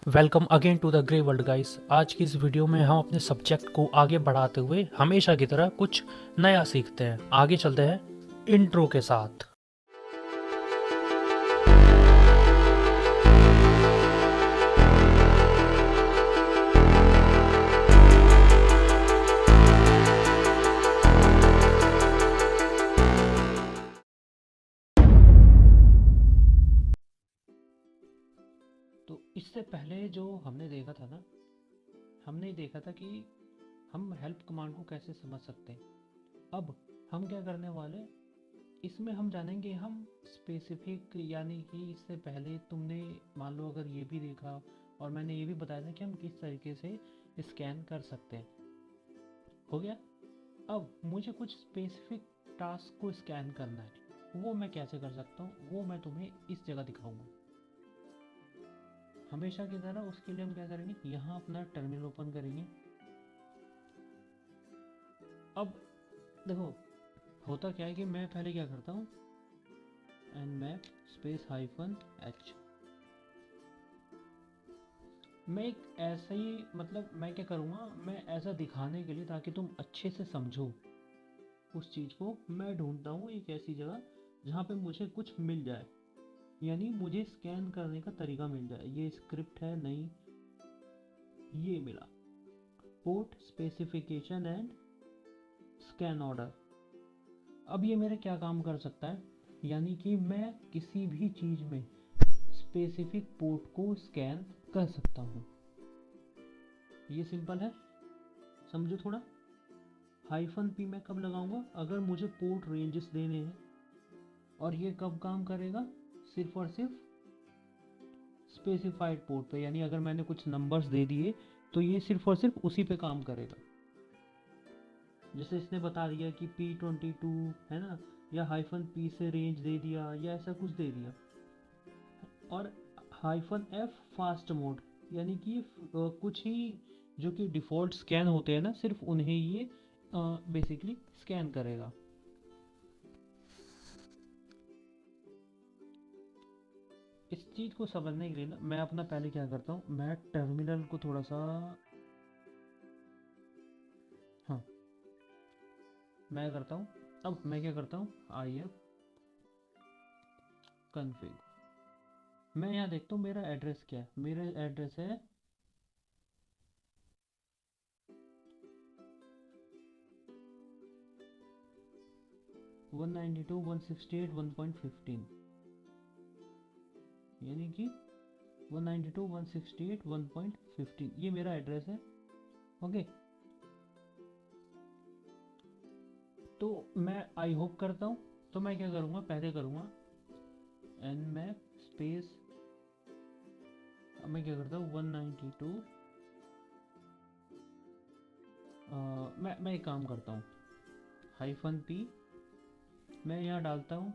Welcome again to the grey world guys. आज की इस वीडियो में हम अपने सब्जेक्ट को आगे बढ़ाते हुए हमेशा की तरह कुछ नया सीखते हैं। आगे चलते हैं इंट्रो के साथ। तो इससे पहले जो हमने देखा था ना, हमने देखा था कि हम हेल्प कमांड को कैसे समझ सकते हैं। अब हम क्या करने वाले, इसमें हम जानेंगे हम स्पेसिफिक, यानी कि इससे पहले तुमने मान लो अगर ये भी देखा और मैंने ये भी बताया था कि हम किस तरीके से स्कैन कर सकते हैं। हो गया। अब मुझे कुछ स्पेसिफिक टास्क को स्कैन करना है, वो मैं कैसे कर सकता हूँ वो मैं तुम्हें इस जगह दिखाऊंगा। हमेशा की तरह उसके लिए हम क्या करेंगे, यहाँ अपना टर्मिनल ओपन करेंगे। अब देखो होता क्या है कि मैं पहले क्या करता हूँ, nmap स्पेस -h। मैं एक ऐसा ही मतलब मैं क्या करूँगा, मैं ऐसा दिखाने के लिए ताकि तुम अच्छे से समझो उस चीज़ को, मैं ढूंढता हूँ एक ऐसी जगह जहाँ पे मुझे कुछ मिल जाए, यानी मुझे स्कैन करने का तरीका मिल जाए। ये स्क्रिप्ट है नहीं, ये मिला port specification and scan order. अब ये मेरे क्या काम कर सकता है, यानी कि मैं किसी भी चीज़ में स्पेसिफिक पोर्ट को स्कैन कर सकता हूँ। ये सिंपल है, समझो थोड़ा। -p मैं कब लगाऊंगा, अगर मुझे पोर्ट रेंजेस देने हैं। और ये कब काम करेगा, सिर्फ और सिर्फ स्पेसिफाइड पोर्ट पे, यानी अगर मैंने कुछ नंबर्स दे दिए तो ये सिर्फ और सिर्फ उसी पे काम करेगा। जैसे इसने बता दिया कि P22 है ना, या -p से रेंज दे दिया या ऐसा कुछ दे दिया। और -f फास्ट मोड, यानी कि कुछ ही जो कि डिफ़ॉल्ट स्कैन होते हैं ना, सिर्फ उन्हें ये बेसिकली स्कैन करेगा। इस चीज़ को समझने के लिए ना मैं अपना पहले क्या करता हूँ, मैं टर्मिनल को थोड़ा सा, हाँ मैं करता हूँ। अब मैं क्या करता हूँ, if config। मैं यहाँ देखता हूँ मेरा एड्रेस क्या है। मेरा एड्रेस है 192.168.1.15, यानी कि 192.168.1.15 ये मेरा एड्रेस है। ओके, तो मैं आई होप करता हूँ। तो मैं क्या करूँगा, पहले करूँगा nmap स्पेस, मैं क्या करता हूँ 192, मैं एक काम करता हूँ, -p मैं यहाँ डालता हूँ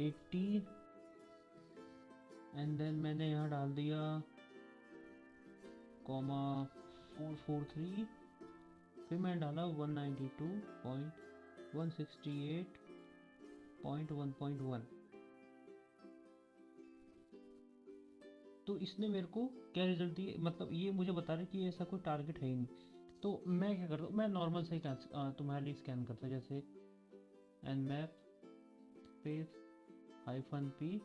80, एंड देन मैंने यहाँ डाल दिया कॉमा 443, फिर मैं डाला 192.168.1.1। तो इसने मेरे को क्या रिजल्ट दिए, मतलब ये मुझे बता रहा है कि ऐसा कोई टारगेट है ही नहीं। तो मैं क्या करता हूँ, मैं नॉर्मल से ही तुम्हारे लिए स्कैन करता हूँ, जैसे nmap स्पेस -p।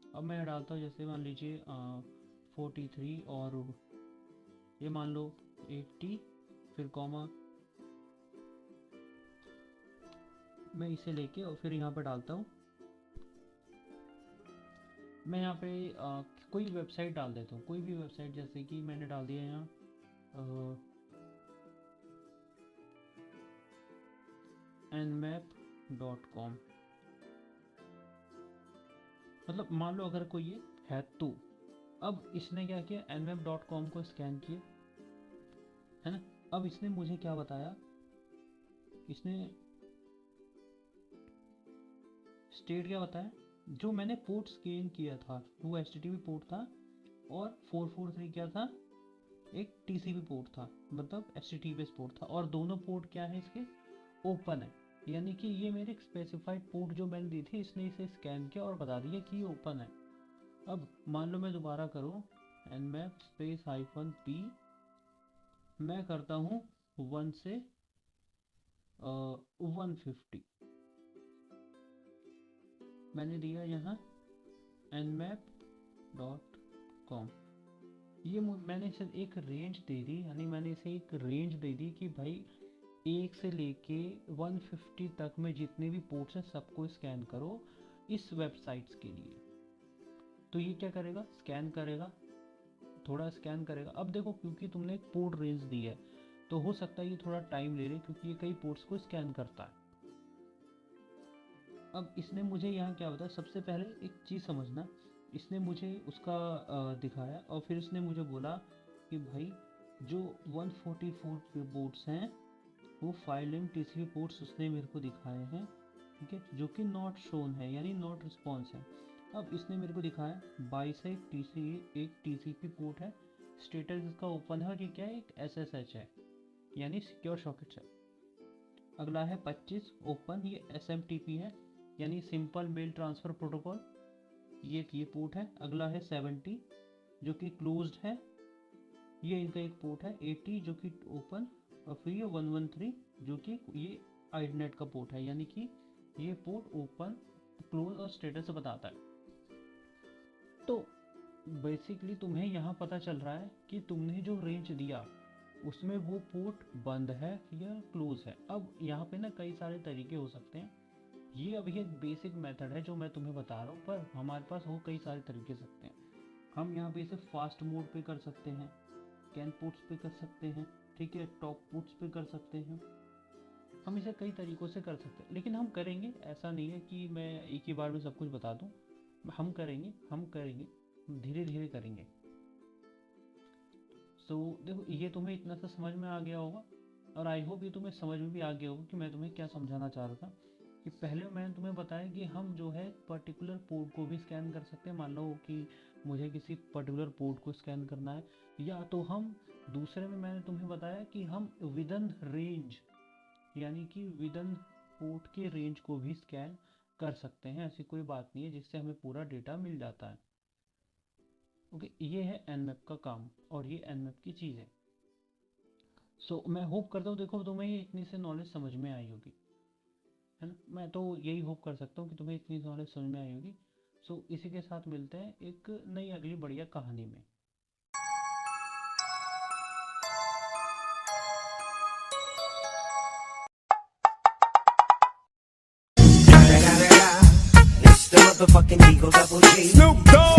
अब मैं डालता हूँ जैसे मान लीजिए 43, और ये मान लो 80, फिर कॉमा मैं इसे लेके और फिर यहाँ पे डालता हूँ। मैं यहाँ पे कोई वेबसाइट डाल देता हूँ, कोई भी वेबसाइट, जैसे कि मैंने डाल दिया यहाँ nmap.com। मतलब मान लो अगर कोई ये है तो। अब इसने क्या किया, nmap.com को स्कैन किया, है ना। अब इसने मुझे क्या बताया, इसने स्टेट क्या बताया, जो मैंने पोर्ट स्कैन किया था वो HTTP पोर्ट था, और 443 क्या था, एक TCP पोर्ट था, मतलब HTTPS पोर्ट था, और दोनों पोर्ट क्या है इसके, ओपन है। यानी कि ये मेरे स्पेसिफाइड पोर्ट जो मैंने दी थी, इसने इसे स्कैन किया और बता दिया कि ये ओपन है। अब मान लो मैं दोबारा करूँ nmap स्पेस -p, मैं करता हूँ 1 से 150, मैंने दिया यहाँ nmap.com। ये मैंने इसे एक रेंज दे दी, यानी मैंने इसे एक रेंज दे दी कि भाई 1 से लेके 150 तक में जितने भी पोर्ट्स हैं सबको स्कैन करो इस वेबसाइट्स के लिए। तो ये क्या करेगा, स्कैन करेगा, थोड़ा स्कैन करेगा। अब देखो क्योंकि तुमने एक पोर्ट रेंज दी है तो हो सकता है ये थोड़ा टाइम ले रहे, क्योंकि ये कई पोर्ट्स को स्कैन करता है। अब इसने मुझे यहाँ क्या बताया, सबसे पहले एक चीज़ समझना, इसने मुझे उसका दिखाया और फिर इसने मुझे बोला कि भाई जो 144 पोर्ट्स हैं वो फाइल नेम TCP पोर्ट्स उसने मेरे को दिखाए हैं, ठीक है, जो कि नॉट शोन है, यानी नॉट रिस्पॉन्स है। अब इसने मेरे को दिखाया 22 है, एक TCP पोर्ट है, स्टेटस इसका ओपन है और ये क्या है, एक SSH है, यानी सिक्योर सॉकेट है। अगला है 25 ओपन, ये SMTP है, यानी सिंपल मेल ट्रांसफ़र प्रोटोकॉल, ये पोर्ट है। अगला है 70 जो कि क्लोज्ड है, ये इनका एक पोर्ट है। 80 जो कि ओपन, और फिर ये 113 जो कि ये आईडनेट का पोर्ट है, यानी कि ये पोर्ट ओपन, क्लोज और स्टेटस बताता है। तो बेसिकली तुम्हें यहाँ पता चल रहा है कि तुमने जो रेंज दिया उसमें वो पोर्ट बंद है या क्लोज है। अब यहाँ पे ना कई सारे तरीके हो सकते हैं, ये अभी एक बेसिक मेथड है जो मैं तुम्हें बता रहा हूँ, पर हमारे पास वो कई सारे तरीके सकते हैं। हम यहाँ पे इसे फास्ट मोड पे कर सकते हैं, कैन पोर्ट्स पे कर सकते हैं, ठीक है, टॉप पोर्ट्स पे कर सकते हैं, हम इसे कई तरीकों से कर सकते हैं। लेकिन हम करेंगे, ऐसा नहीं है कि मैं एक ही बार में सब कुछ बता दूँ, हम करेंगे धीरे धीरे करेंगे। सो देखो ये तुम्हें इतना सा समझ में आ गया होगा, और आई होप ये तुम्हें समझ में भी आ गया होगा कि मैं तुम्हें क्या समझाना चाह रहा था। कि पहले मैंने तुम्हें बताया कि हम जो है पर्टिकुलर पोर्ट को भी स्कैन कर सकते हैं, मान लो कि मुझे किसी पर्टिकुलर पोर्ट को स्कैन करना है, या तो हम दूसरे में मैंने तुम्हें बताया कि हम विदन रेंज, यानी कि विदन पोर्ट के रेंज को भी स्कैन कर सकते हैं। ऐसी कोई बात नहीं है, जिससे हमें पूरा डेटा मिल जाता है। ओके, ये है nmap का काम और ये nmap की चीज़ है। सो मैं होप करता हूँ देखो तुम्हें ये इतनी से नॉलेज समझ में आई होगी, है ना। मैं तो यही होप कर सकता हूँ कि तुम्हें इतनी नॉलेज समझ में आई होगी। सो इसी के साथ मिलते हैं एक नई अगली बढ़िया कहानी में। It's the motherfucking Eagle Double G. Snoop Dogg.